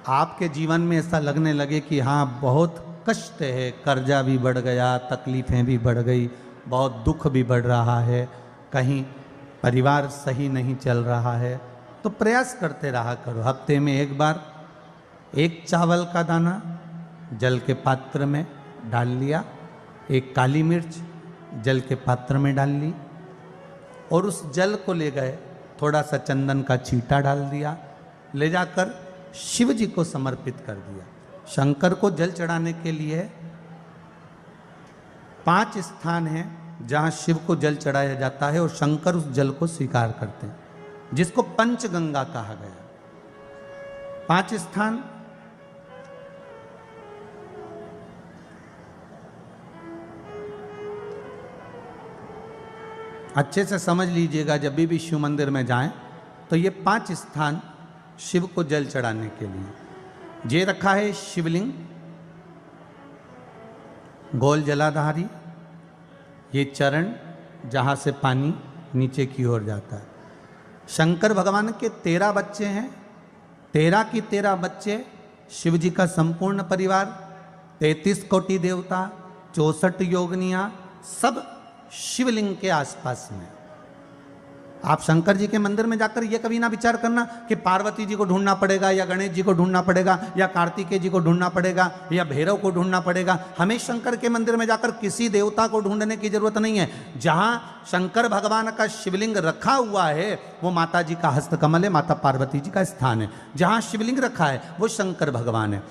आपके जीवन में ऐसा लगने लगे कि हाँ बहुत कष्ट है, कर्जा भी बढ़ गया, तकलीफ़ें भी बढ़ गई, बहुत दुख भी बढ़ रहा है, कहीं परिवार सही नहीं चल रहा है, तो प्रयास करते रहा करो। हफ्ते में एक बार एक चावल का दाना जल के पात्र में डाल लिया, एक काली मिर्च जल के पात्र में डाल ली और उस जल को ले गए, थोड़ा सा चंदन का छींटा डाल दिया, ले जाकर शिव जी को समर्पित कर दिया। शंकर को जल चढ़ाने के लिए 5 स्थान हैं जहाँ शिव को जल चढ़ाया जाता है और शंकर उस जल को स्वीकार करते हैं, जिसको पंचगंगा कहा गया। 5 स्थान अच्छे से समझ लीजिएगा, जब भी शिव मंदिर में जाएं तो ये 5 स्थान शिव को जल चढ़ाने के लिए ये रखा है। शिवलिंग, गोल जलाधारी, ये चरण जहाँ से पानी नीचे की ओर जाता है। शंकर भगवान के 13 बच्चे हैं, 13 की 13 बच्चे, शिव जी का संपूर्ण परिवार, 33 कोटि देवता, 64 योगनियाँ, सब शिवलिंग के आसपास में। आप शंकर जी के मंदिर में जाकर ये कभी ना विचार करना कि पार्वती जी को ढूंढना पड़ेगा या गणेश जी को ढूंढना पड़ेगा या कार्तिकेय जी को ढूंढना पड़ेगा या भैरव को ढूंढना पड़ेगा। हमें शंकर के मंदिर में जाकर किसी देवता को ढूंढने की जरूरत नहीं है। जहां शंकर भगवान का शिवलिंग रखा हुआ है वो माता जी का हस्तकमल है, माता पार्वती जी का स्थान है। जहां शिवलिंग रखा है वो शंकर भगवान है।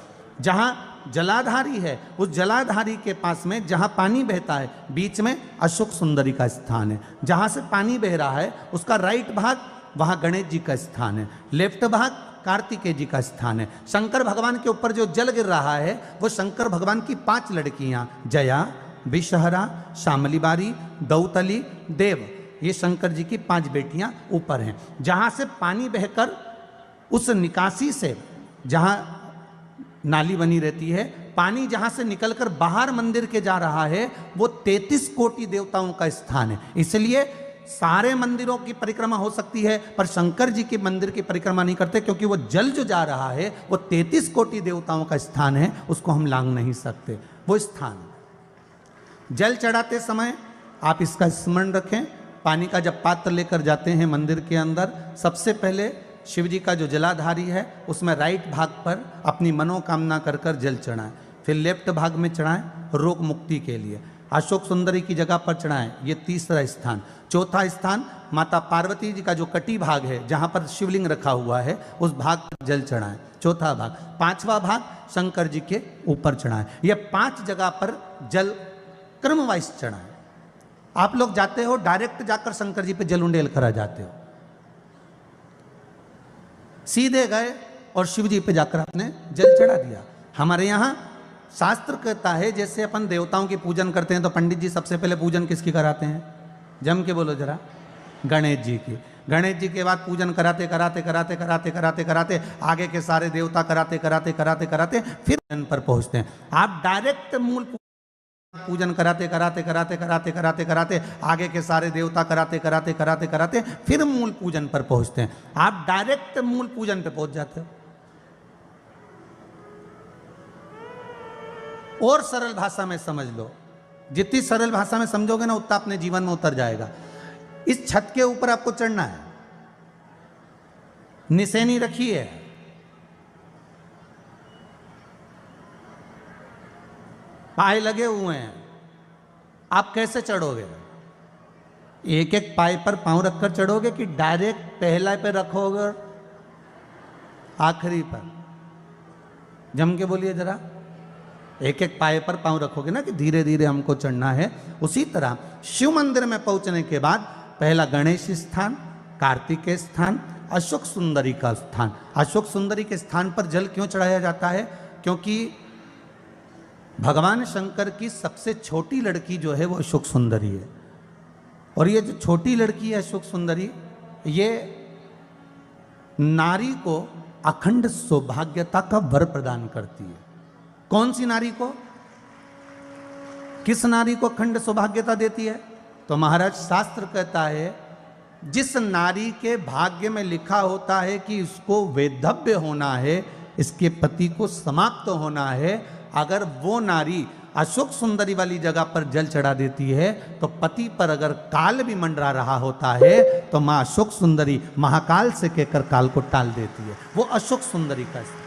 जहां जलाधारी है उस जलाधारी के पास में जहां पानी बहता है बीच में अशोक सुंदरी का स्थान है। जहां से पानी बह रहा है उसका राइट भाग वहां गणेश जी का स्थान है, लेफ्ट भाग कार्तिकेय जी का स्थान है। शंकर भगवान के ऊपर जो जल गिर रहा है वो शंकर भगवान की 5 लड़कियां जया, विषहरा, शामली बारी, दौतली, देव, ये शंकर जी की 5 बेटियां ऊपर हैं। जहां से पानी बहकर उस निकासी से, जहां नाली बनी रहती है, पानी जहां से निकलकर बाहर मंदिर के जा रहा है वो 33 कोटि देवताओं का स्थान है। इसलिए सारे मंदिरों की परिक्रमा हो सकती है पर शंकर जी के मंदिर की परिक्रमा नहीं करते, क्योंकि वो जल जो जा रहा है वो 33 कोटि देवताओं का स्थान है, उसको हम लांघ नहीं सकते। वो स्थान जल चढ़ाते समय आप इसका स्मरण रखें। पानी का जब पात्र लेकर जाते हैं मंदिर के अंदर, सबसे पहले शिव जी का जो जलाधारी है उसमें राइट भाग पर अपनी मनोकामना कर कर जल चढ़ाएं, फिर लेफ्ट भाग में चढ़ाएं रोग मुक्ति के लिए। अशोक सुंदरी की जगह पर चढ़ाएं, ये 3रा स्थान। 4था स्थान माता पार्वती जी का जो कटी भाग है जहाँ पर शिवलिंग रखा हुआ है उस भाग पर जल चढ़ाएं, 4था भाग। 5वां भाग शंकर जी के ऊपर चढ़ाएं। ये 5 जगह पर जल क्रम वाइज चढ़ाएं। आप लोग जाते हो डायरेक्ट जाकर शंकर जी पे जल उंडेल कर आ जाते हो, सीधे गए और शिव जी पे जाकर आपने जल चढ़ा दिया। हमारे यहाँ शास्त्र कहता है जैसे अपन देवताओं की पूजन करते हैं तो पंडित जी सबसे पहले पूजन किसकी कराते हैं? जम के बोलो जरा, गणेश जी की। गणेश जी के बाद पूजन कराते कराते कराते कराते कराते कराते आगे के सारे देवता कराते कराते कराते कराते फिर जन पर पहुंचते हैं। आप डायरेक्ट मूल पूजन कराते कराते कराते कराते कराते कराते आगे के सारे देवता कराते कराते कराते कराते फिर मूल पूजन पर पहुंचते हैं। आप डायरेक्ट मूल पूजन पे पहुंच जाते हो। और सरल भाषा में समझ लो, जितनी सरल भाषा में समझोगे ना उतना अपने जीवन में उतर जाएगा। इस छत के ऊपर आपको चढ़ना है, निशानी रखी है, पाए लगे हुए हैं, आप कैसे चढ़ोगे? एक एक पाए पर पांव रखकर चढ़ोगे कि डायरेक्ट पहला पे रखोगे आखिरी पर? जम के बोलिए जरा, एक एक पाए पर पांव रखोगे ना कि धीरे धीरे हमको चढ़ना है। उसी तरह शिव मंदिर में पहुंचने के बाद पहला गणेश स्थान, कार्तिकेय स्थान, अशोक सुंदरी का स्थान। अशोक सुंदरी के स्थान पर जल क्यों चढ़ाया जाता है? क्योंकि भगवान शंकर की सबसे छोटी लड़की जो है वो अशोक सुंदरी है। और ये जो छोटी लड़की है अशोक सुंदरी, ये नारी को अखंड सौभाग्यता का वर प्रदान करती है। कौन सी नारी को? किस नारी को अखंड सौभाग्यता देती है? तो महाराज शास्त्र कहता है जिस नारी के भाग्य में लिखा होता है कि इसको वैधव्य होना है, इसके पति को समाप्त होना है। अगर वो नारी अशोक सुंदरी वाली जगह पर जल चढ़ा देती है तो पति पर अगर काल भी मंडरा रहा होता है तो माँ अशोक सुंदरी महाकाल से कहकर काल को टाल देती है। वो अशोक सुंदरी का स्थान,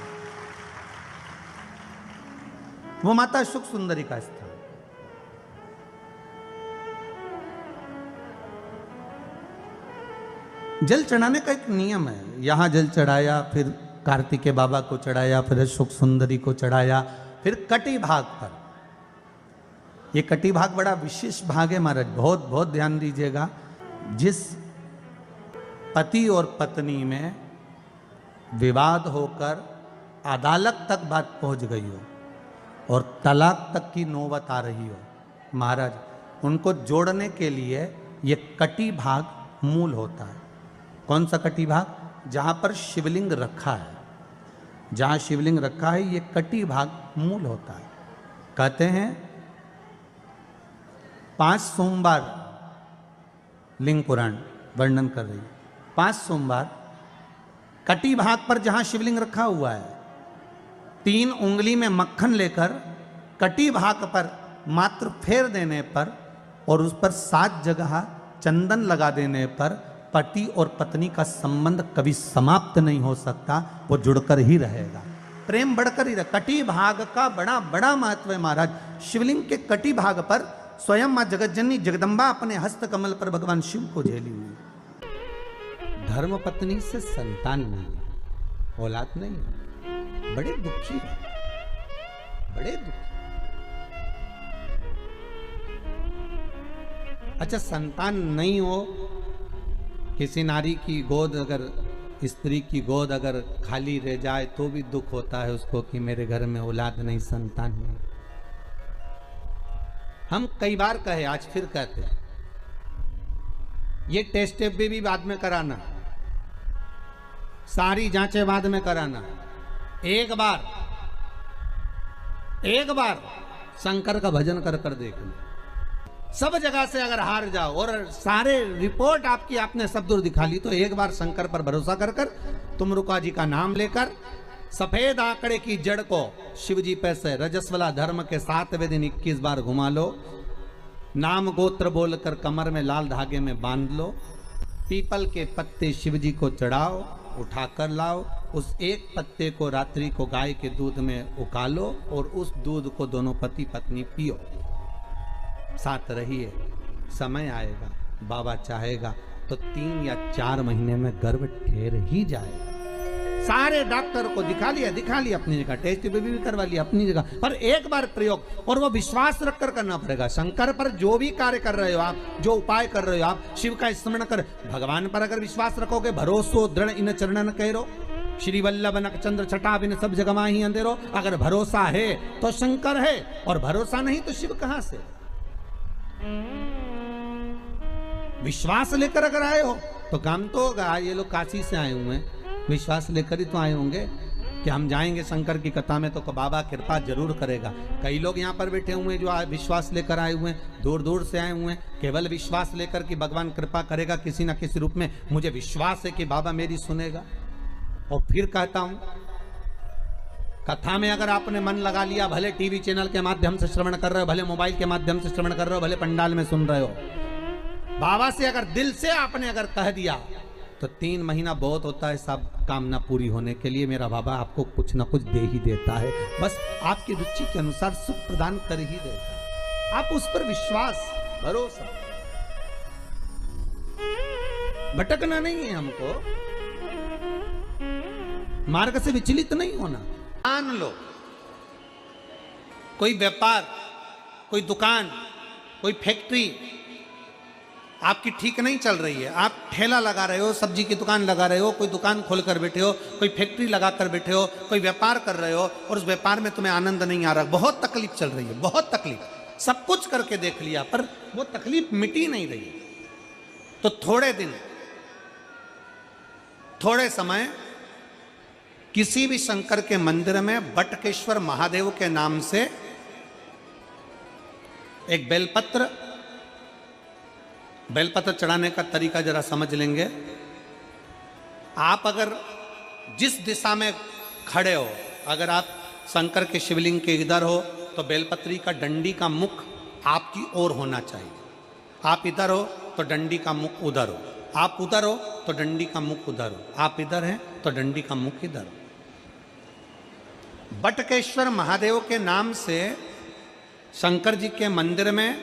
वो माता अशोक सुंदरी का स्थान। जल चढ़ाने का एक नियम है। यहां जल चढ़ाया, फिर कार्तिकेय बाबा को चढ़ाया, फिर अशोक सुंदरी को चढ़ाया, फिर कटी भाग पर। ये कटी भाग बड़ा विशेष भाग है महाराज, बहुत बहुत ध्यान दीजिएगा। जिस पति और पत्नी में विवाद होकर अदालत तक बात पहुंच गई हो और तलाक तक की नौबत आ रही हो, महाराज उनको जोड़ने के लिए ये कटी भाग मूल होता है। कौन सा कटी भाग? जहां पर शिवलिंग रखा है, जहां शिवलिंग रखा है ये कटी भाग मूल होता है। कहते हैं 5 सोमवार लिंग पुराण वर्णन कर रही है। 5 सोमवार कटी भाग पर जहां शिवलिंग रखा हुआ है, 3 उंगली में मक्खन लेकर कटी भाग पर मात्र फेर देने पर और उस पर 7 जगह चंदन लगा देने पर पति और पत्नी का संबंध कभी समाप्त नहीं हो सकता, वो जुड़कर ही रहेगा, प्रेम बढ़कर ही रहे। कटी भाग का बड़ा बड़ा महत्व है महाराज। शिवलिंग के कटी भाग पर स्वयं मां जगतजननी जगदम्बा अपने हस्त कमल पर भगवान शिव को झेली हुई। धर्म पत्नी से संतान नहीं, औलाद नहीं, बड़े दुखी है, बड़े दुखी। अच्छा, संतान नहीं हो, किसी नारी की गोद अगर, स्त्री की गोद अगर खाली रह जाए तो भी दुख होता है उसको कि मेरे घर में औलाद नहीं, संतान नहीं। हम कई बार कहे, आज फिर कहते हैं, ये टेस्ट भी बाद में कराना, सारी जांचें बाद में कराना। एक बार शंकर का भजन कर कर देखना। सब जगह से अगर हार जाओ और सारे रिपोर्ट आपकी आपने सब दूर दिखा ली तो एक बार शंकर पर भरोसा कर कर तुमरुका जी का नाम लेकर सफेद आंकड़े की जड़ को शिव जी पे से रजस्वला धर्म के 7वें दिन 21 बार घुमा लो। नाम गोत्र बोलकर कमर में लाल धागे में बांध लो। पीपल के पत्ते शिव जी को चढ़ाओ, उठाकर लाओ। उस एक पत्ते को रात्रि को गाय के दूध में उकालो और उस दूध को दोनों पति पत्नी पियो। साथ रहिए, समय आएगा, बाबा चाहेगा तो 3 या 4 महीने में गर्भ ठहर ही जाएगा। सारे डॉक्टर को दिखा लिया अपनी जगह, टेस्ट भी करवा लिया अपनी जगह, पर एक बार प्रयोग, और वो विश्वास रखकर करना पड़ेगा। शंकर पर जो भी कार्य कर रहे हो आप, जो उपाय कर रहे हो आप, शिव का स्मरण कर, भगवान पर अगर विश्वास रखोगे, भरोसो दृढ़ इन चरणन करो, श्री वल्लभ नख चंद्र छटा बिन सब जगह माही अंधेरो। अगर भरोसा है तो शंकर है, और भरोसा नहीं तो शिव कहां से? विश्वास लेकर अगर आए हो तो काम तो होगा। ये लोग काशी से आए हुए हैं, विश्वास लेकर ही तो आए होंगे कि हम जाएंगे शंकर की कथा में तो बाबा कृपा जरूर करेगा। कई लोग यहाँ पर बैठे हुए हैं जो विश्वास लेकर आए हुए हैं, दूर दूर से आए हुए हैं, केवल विश्वास लेकर कि भगवान कृपा करेगा किसी ना किसी रूप में, मुझे विश्वास है कि बाबा मेरी सुनेगा। और फिर कहता हूं, कथा में अगर आपने मन लगा लिया, भले टीवी चैनल के माध्यम से श्रवण कर रहे हो, भले मोबाइल के माध्यम से श्रवण कर रहे हो, भले पंडाल में सुन रहे हो, बाबा से अगर दिल से आपने अगर कह दिया तो 3 महीना बहुत होता है सब कामना पूरी होने के लिए। मेरा बाबा आपको कुछ ना कुछ दे ही देता है, बस आपकी रुचि के अनुसार सुख प्रदान कर ही देता है। आप उस पर विश्वास, भरोसा, भटकना नहीं है हमको, मार्ग से विचलित नहीं होना। मान लो कोई व्यापार, कोई दुकान, कोई फैक्ट्री आपकी ठीक नहीं चल रही है, आप ठेला लगा रहे हो, सब्जी की दुकान लगा रहे हो, कोई दुकान खोलकर बैठे हो, कोई फैक्ट्री लगाकर बैठे हो, कोई व्यापार कर रहे हो और उस व्यापार में तुम्हें आनंद नहीं आ रहा, बहुत तकलीफ चल रही है, बहुत तकलीफ, सब कुछ करके देख लिया पर वो तकलीफ मिटी नहीं रही, तो थोड़े दिन, थोड़े समय किसी भी शंकर के मंदिर में बटकेश्वर महादेव के नाम से एक बेलपत्र चढ़ाने का तरीका जरा समझ लेंगे। आप अगर जिस दिशा में खड़े हो। अगर आप शंकर के शिवलिंग के इधर हो तो बेलपत्री का डंडी का मुख आपकी ओर होना चाहिए। आप इधर हो तो डंडी का मुख उधर हो, आप उधर हो तो डंडी का मुख उधर हो, आप इधर हैं तो डंडी का मुख इधर हो। बटकेश्वर महादेव के नाम से शंकर जी के मंदिर में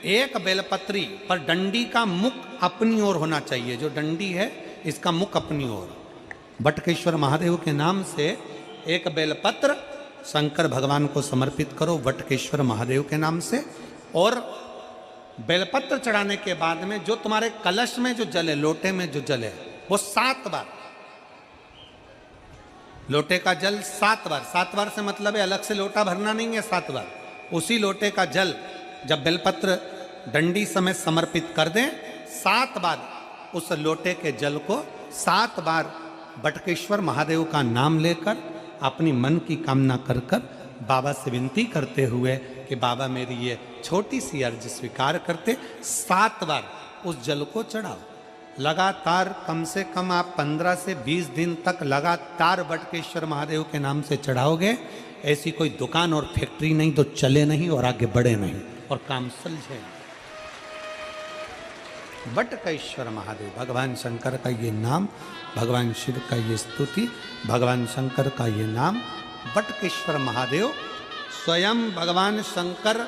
एक बेलपत्री पर डंडी का मुख अपनी ओर होना चाहिए। जो डंडी है इसका मुख अपनी ओर। बटकेश्वर महादेव के नाम से एक बेलपत्र शंकर भगवान को समर्पित करो बटकेश्वर महादेव के नाम से। और बेलपत्र चढ़ाने के बाद में जो तुम्हारे कलश में जो जल है, लोटे में जो जल है, वो 7 बार, लोटे का जल 7 बार, 7 बार से मतलब है अलग से लोटा भरना नहीं है, 7 बार उसी लोटे का जल जब बेलपत्र डंडी समय समर्पित कर दें, 7 बार उस लोटे के जल को 7 बार बटकेश्वर महादेव का नाम लेकर अपनी मन की कामना कर कर बाबा से विनती करते हुए कि बाबा मेरी ये छोटी सी अर्ज स्वीकार करते, 7 बार उस जल को चढ़ाओ। लगातार कम से कम आप 15 से 20 दिन तक लगातार बटकेश्वर महादेव के नाम से चढ़ाओगे। ऐसी कोई दुकान और फैक्ट्री नहीं तो चले नहीं और आगे बढ़े नहीं और काम सुलझे। बटकेश्वर महादेव, भगवान शंकर का ये नाम, भगवान शिव का ये स्तुति, भगवान शंकर का ये नाम बटकेश्वर महादेव। स्वयं भगवान शंकर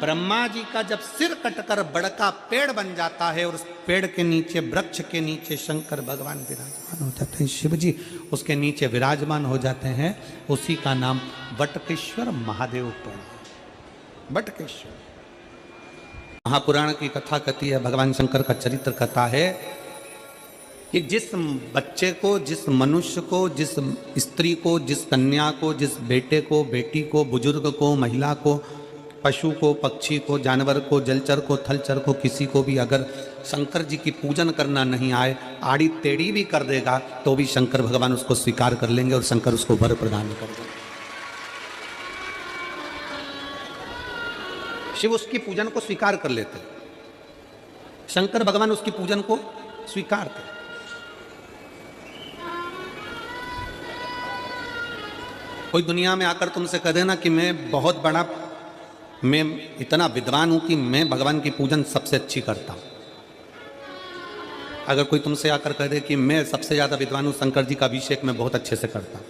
ब्रह्मा जी का जब सिर कटकर बड़का पेड़ बन जाता है और उस पेड़ के नीचे, वृक्ष के नीचे शंकर भगवान विराजमान हो जाते हैं, शिव जी उसके नीचे विराजमान हो जाते हैं, उसी का नाम बटकेश्वर महादेव पड़ा। बटकेश्वर महापुराण की कथा कहती है, भगवान शंकर का चरित्र कथा है कि जिस बच्चे को, जिस मनुष्य को, जिस स्त्री को, जिस कन्या को, जिस बेटे को, बेटी को, बुजुर्ग को, महिला को, पशु को, पक्षी को, जानवर को, जलचर को, थलचर को, किसी को भी अगर शंकर जी की पूजन करना नहीं आए, आड़ी टेढ़ी भी कर देगा तो भी शंकर भगवान उसको स्वीकार कर लेंगे और शंकर उसको वर प्रदान कर देंगे। शिव उसकी पूजन को स्वीकार कर लेते, शंकर भगवान उसकी पूजन को स्वीकार करते। कोई दुनिया में आकर तुमसे कह देना कि मैं इतना विद्वान हूं कि मैं भगवान की पूजन सबसे अच्छी करता हूं। अगर कोई तुमसे आकर कह दे कि मैं सबसे ज्यादा विद्वान हूं, शंकर जी का अभिषेक मैं बहुत अच्छे से करता हूं।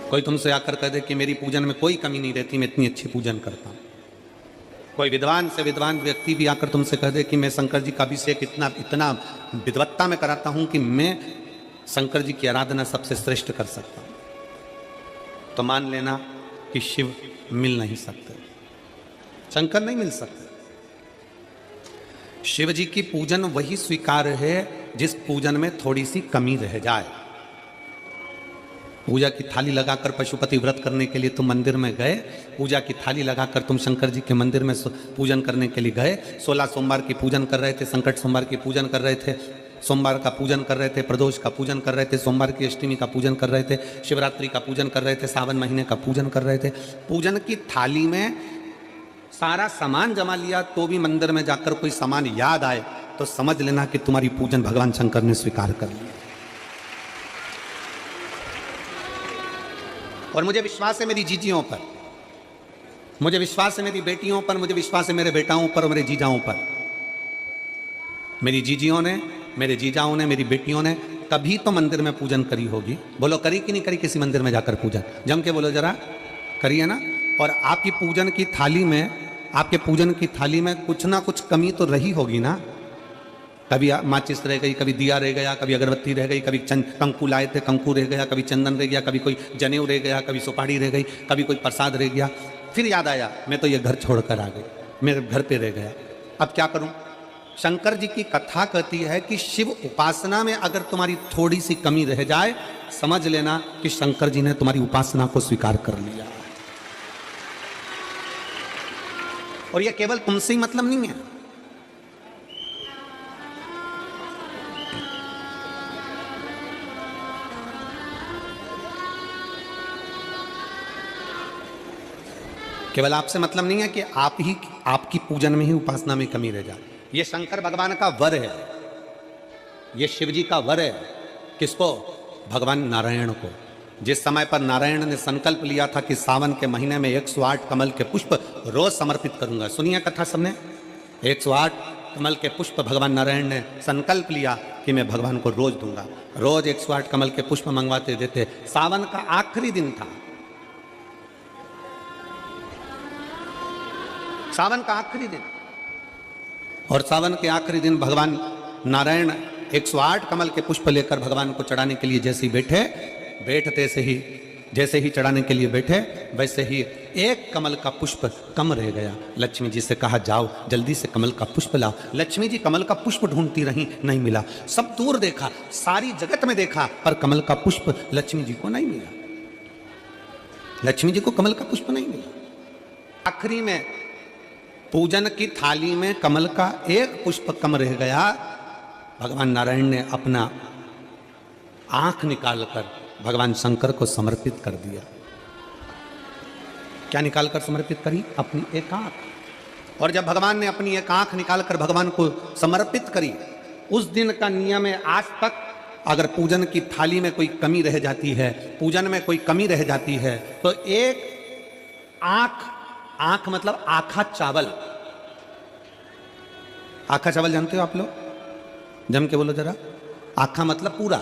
कोई तुमसे आकर कह दे कि मेरी पूजन में कोई कमी नहीं रहती, मैं इतनी अच्छी पूजन करता हूं। कोई विद्वान से विद्वान व्यक्ति भी आकर तुमसे कह दे कि मैं शंकर जी का अभिषेक इतना विद्वत्ता में कराता हूं कि मैं शंकर जी की आराधना सबसे श्रेष्ठ कर सकता हूं, तो मान लेना कि शिव मिल नहीं सकते, शंकर नहीं मिल सकते। शिव जी की पूजन वही स्वीकार है जिस पूजन में थोड़ी सी कमी रह जाए। पूजा की थाली लगाकर पशुपति व्रत करने के लिए तुम मंदिर में गए, पूजा की थाली लगाकर तुम शंकर जी के मंदिर में पूजन करने के लिए गए, 16 सोमवार की पूजन कर रहे थे, संकट सोमवार की पूजन कर रहे थे, सोमवार का पूजन कर रहे थे, प्रदोष का पूजन कर रहे थे, सोमवार की अष्टमी का पूजन कर रहे थे, शिवरात्रि का पूजन कर रहे थे, सावन महीने का पूजन कर रहे थे। पूजन की थाली में सारा सामान जमा लिया तो भी मंदिर में जाकर कोई सामान याद आए तो समझ लेना कि तुम्हारी पूजन भगवान शंकर ने स्वीकार कर लिया। और मुझे विश्वास है मेरी जीजियों पर, मुझे विश्वास है मेरी बेटियों पर, मुझे विश्वास है मेरे बेटाओं पर और मेरे जीजाओं पर। मेरी जीजियों ने, मेरे जीजाओं ने, मेरी बेटियों ने कभी तो मंदिर में पूजन करी होगी। बोलो करी कि नहीं करी किसी मंदिर में जाकर पूजन? जम के बोलो जरा, करी है ना? और आपकी पूजन की थाली में, आपके पूजन की थाली में कुछ ना कुछ कमी तो रही होगी ना। कभी माचिस रह गई, कभी दिया रह गया, कभी अगरबत्ती रह गई, कभी कंकु लाए थे कंकु रह गया, कभी चंदन रह गया, कभी कोई जनेऊ रह गया, कभी सुपारी रह गई, कभी कोई प्रसाद रह गया। फिर याद आया मैं तो ये घर छोड़कर आ गई, मेरे घर पे रह गया, अब क्या करूं? शंकर जी की कथा कहती है कि शिव उपासना में अगर तुम्हारी थोड़ी सी कमी रह जाए, समझ लेना कि शंकर जी ने तुम्हारी उपासना को स्वीकार कर लिया। और यह केवल तुमसे ही मतलब नहीं है, केवल आपसे मतलब नहीं है कि आपकी पूजन में ही, उपासना में कमी रह जाए। ये शंकर भगवान का वर है, ये शिव जी का वर है किसको? भगवान नारायण को। जिस समय पर नारायण ने संकल्प लिया था कि सावन के महीने में 108 कमल के पुष्प रोज समर्पित करूंगा। सुनिए कथा सबने, 108 कमल के पुष्प भगवान नारायण ने संकल्प लिया कि मैं भगवान को रोज दूंगा। रोज 108 कमल के पुष्प मंगवाते देते। सावन का आखिरी दिन था, सावन का आखिरी दिन, और सावन के आखिरी दिन भगवान नारायण 108 कमल के पुष्प लेकर भगवान को चढ़ाने के लिए जैसे ही बैठते से ही जैसे ही चढ़ाने के लिए बैठे वैसे ही एक कमल का पुष्प कम रह गया। लक्ष्मी जी से कहा जाओ जल्दी से कमल का पुष्प लाओ। लक्ष्मी जी कमल का पुष्प ढूंढती रही, नहीं मिला। सब दूर देखा, सारी जगत में देखा, पर कमल का पुष्प लक्ष्मी जी को नहीं मिला। लक्ष्मी जी को कमल का पुष्प नहीं मिला। आखिरी में पूजन की थाली में कमल का एक पुष्प कम रह गया। भगवान नारायण ने अपना आंख निकालकर भगवान शंकर को समर्पित कर दिया। क्या निकालकर समर्पित करी? अपनी एक आंख। और जब भगवान ने अपनी एक आंख निकालकर भगवान को समर्पित करी, उस दिन का नियम है आज तक, अगर पूजन की थाली में कोई कमी रह जाती है, पूजन में कोई कमी रह जाती है, तो एक आंख मतलब आखा चावल। आखा चावल जानते हो आप लोग? जम के बोलो जरा। आखा मतलब पूरा।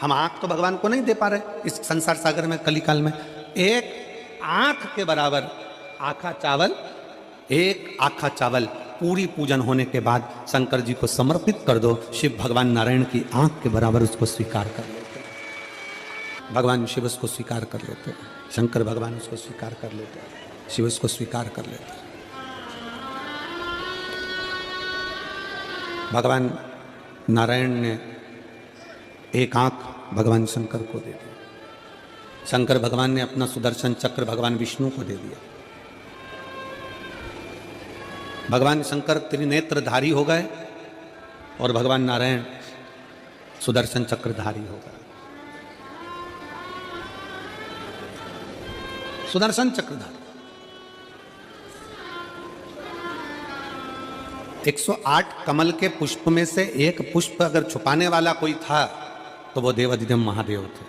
हम आंख तो भगवान को नहीं दे पा रहे इस संसार सागर में, कलिकाल में। एक आंख के बराबर आखा चावल, एक आखा चावल पूरी पूजन होने के बाद शंकर जी को समर्पित कर दो। शिव भगवान नारायण की आंख के बराबर उसको स्वीकार कर लेते। भगवान शिव उसको स्वीकार कर लेते, शंकर भगवान उसको स्वीकार कर लेते, शिव उसको स्वीकार कर लेते। भगवान नारायण ने एक आंख भगवान शंकर को दे दी। शंकर भगवान ने अपना सुदर्शन चक्र भगवान विष्णु को दे दिया। भगवान शंकर त्रिनेत्रधारी हो गए और भगवान नारायण सुदर्शन चक्रधारी हो गए। सुदर्शन चक्रधारी 108 कमल के पुष्प में से एक पुष्प अगर छुपाने वाला कोई था तो वो देवाधिदेव महादेव थे।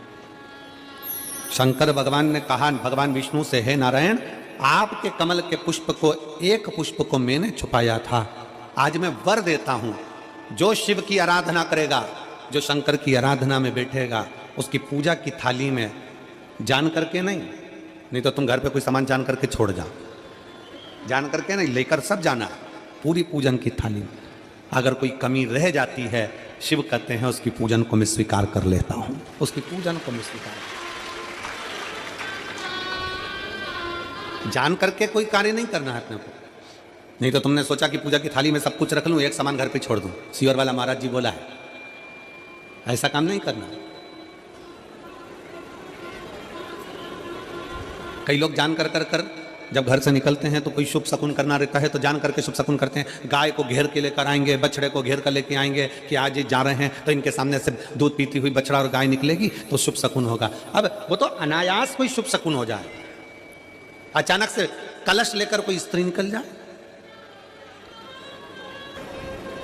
शंकर भगवान ने कहा भगवान विष्णु से, हे नारायण, आपके कमल के पुष्प को, एक पुष्प को मैंने छुपाया था। आज मैं वर देता हूं, जो शिव की आराधना करेगा, जो शंकर की आराधना में बैठेगा, उसकी पूजा की थाली में जान करके नहीं तो तुम घर पे कोई सामान जान करके छोड़ जाओ, जान करके नहीं, लेकर सब जाना। पूरी पूजन की थाली में अगर कोई कमी रह जाती है, शिव कहते हैं उसकी पूजन को मैं स्वीकार कर लेता हूं, उसकी पूजन को मैं स्वीकार। जान करके कोई कार्य नहीं करना है अपने को। नहीं तो तुमने सोचा कि पूजा की थाली में सब कुछ रख लूं, एक सामान घर पे छोड़ दूं। सियोर वाला महाराज जी बोला है, ऐसा काम नहीं करना। कई लोग जान कर जब घर से निकलते हैं तो कोई शुभ शकुन करना रहता है तो जान करके शुभ शकुन करते हैं। गाय को घेर के लेकर आएंगे, बछड़े को घेर कर लेके आएंगे कि आज ये जा रहे हैं तो इनके सामने से दूध पीती हुई बछड़ा और गाय निकलेगी तो शुभ शकुन होगा। अब वो तो अनायास कोई शुभ शकुन हो जाए, अचानक से कलश लेकर कोई स्त्री निकल जाए।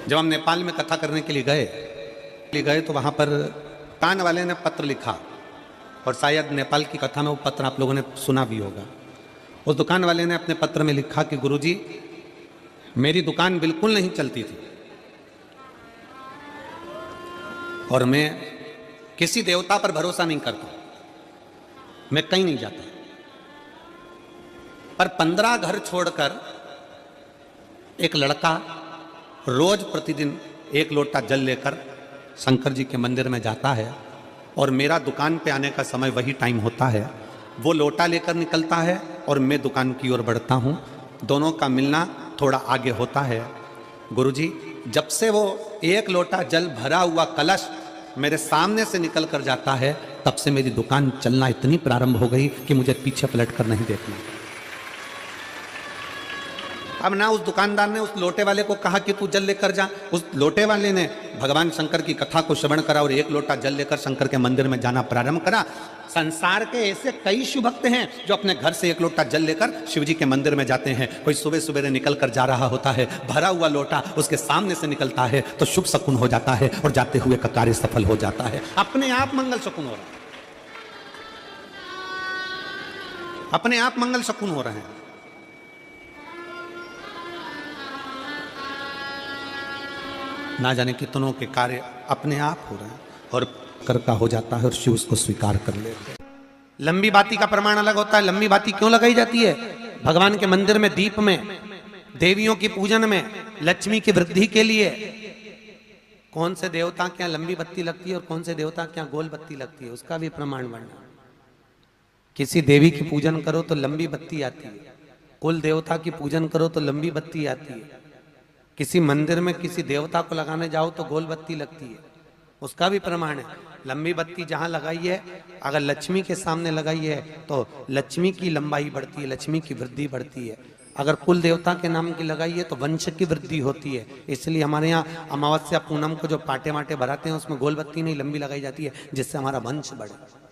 जब हम नेपाल में कथा करने के लिए गए तो वहां पर कान वाले ने पत्र लिखा, और शायद नेपाल की कथा में वो पत्र आप लोगों ने सुना भी होगा। उस दुकान वाले ने अपने पत्र में लिखा कि गुरुजी, मेरी दुकान बिल्कुल नहीं चलती थी और मैं किसी देवता पर भरोसा नहीं करता, मैं कहीं नहीं जाता, पर 15 घर छोड़कर एक लड़का रोज प्रतिदिन 1 लोटा जल लेकर शंकर जी के मंदिर में जाता है और मेरा दुकान पे आने का समय वही टाइम होता है। वो लोटा लेकर निकलता है और मैं दुकान की ओर बढ़ता हूँ, दोनों का मिलना थोड़ा आगे होता है। गुरुजी, जब से वो 1 लोटा जल भरा हुआ कलश मेरे सामने से निकल कर जाता है, तब से मेरी दुकान चलना इतनी प्रारंभ हो गई कि मुझे पीछे पलट कर नहीं देखना। अब ना उस दुकानदार ने उस लोटे वाले को कहा कि तू जल लेकर जा, उस लोटे वाले ने भगवान शंकर की कथा को श्रवण करा और एक लोटा जल लेकर शंकर के मंदिर में जाना प्रारंभ करा। संसार के ऐसे कई शिव भक्त हैं जो अपने घर से एक लोटा जल लेकर शिव जी के मंदिर में जाते हैं। कोई सुबह सुबह निकल कर जा रहा होता है, भरा हुआ लोटा उसके सामने से निकलता है तो शुभ शकुन हो जाता है और जाते हुए का कार्य सफल हो जाता है। अपने आप मंगल शकुन हो रहा है, अपने आप मंगल शकुन हो रहे हैं। ना जाने कितनों के कार्य अपने आप हो रहे हैं और कर का हो जाता है और शिव उसको स्वीकार कर लेते हैं। लंबी बाती का प्रमाण अलग होता है। लंबी बाती क्यों लगाई जाती है? भगवान के मंदिर में दीप में, देवियों की पूजन में, लक्ष्मी की वृद्धि के लिए। कौन से देवता के यहाँ लंबी बत्ती लगती है और कौन से देवता के यहाँ गोल बत्ती लगती है, उसका भी प्रमाण वर्णन। किसी देवी की पूजन करो तो लंबी बत्ती आती है, कुल देवता की पूजन करो तो लंबी बत्ती आती है। किसी मंदिर में किसी देवता को लगाने जाओ तो गोल बत्ती लगती है, उसका भी प्रमाण है। लंबी बत्ती जहां लगाई है, अगर लक्ष्मी के सामने लगाई है तो लक्ष्मी की लंबाई बढ़ती है, लक्ष्मी की वृद्धि बढ़ती है। अगर कुल देवता के नाम की लगाई है तो वंश की वृद्धि होती है। इसलिए हमारे यहाँ अमावस्या पूनम को जो पाटे वाटे भराते हैं उसमें गोल बत्ती नहीं लंबी लगाई जाती है, जिससे हमारा वंश बढ़े।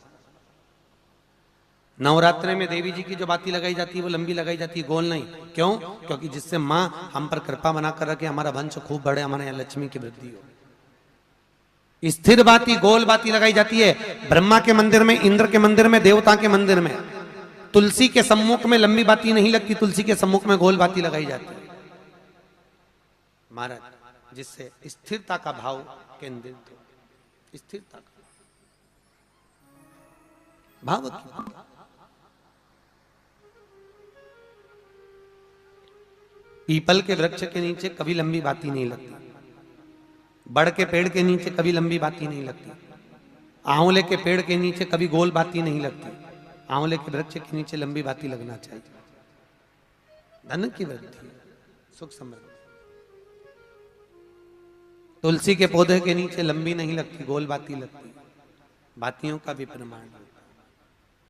नवरात्रे में देवी जी की जो बाती लगाई जाती है वो लंबी लगाई जाती है, गोल नहीं। क्यों? क्योंकि जिससे माँ हम पर कृपा बना कर रखे, हमारा वंश खूब बढ़े, हमारे यहाँ लक्ष्मी की वृद्धि हो। स्थिर बाती, गोल बाती लगाई जाती है ब्रह्मा के मंदिर में, इंद्र के मंदिर में, देवता के मंदिर में। तुलसी के सम्मुख में लंबी बाती नहीं लगती, तुलसी के सम्मुख में गोल बाती लगाई जाती है महाराज, जिससे स्थिरता का भाव केंद्रित हो। स्थिरता का भाव। पीपल के वृक्ष के नीचे कभी लंबी बाती नहीं लगती, बड़ के पेड़ के नीचे कभी लंबी बाती नहीं लगती, आंवले के पेड़ के नीचे कभी गोल बाती नहीं लगती। आंवले के वृक्ष के नीचे लंबी बाती लगना चाहिए, धन की वृद्धि, सुख समृद्धि। तुलसी के पौधे के नीचे लंबी नहीं लगती, गोल बाती लगती। बातियों का भी प्रमाण है।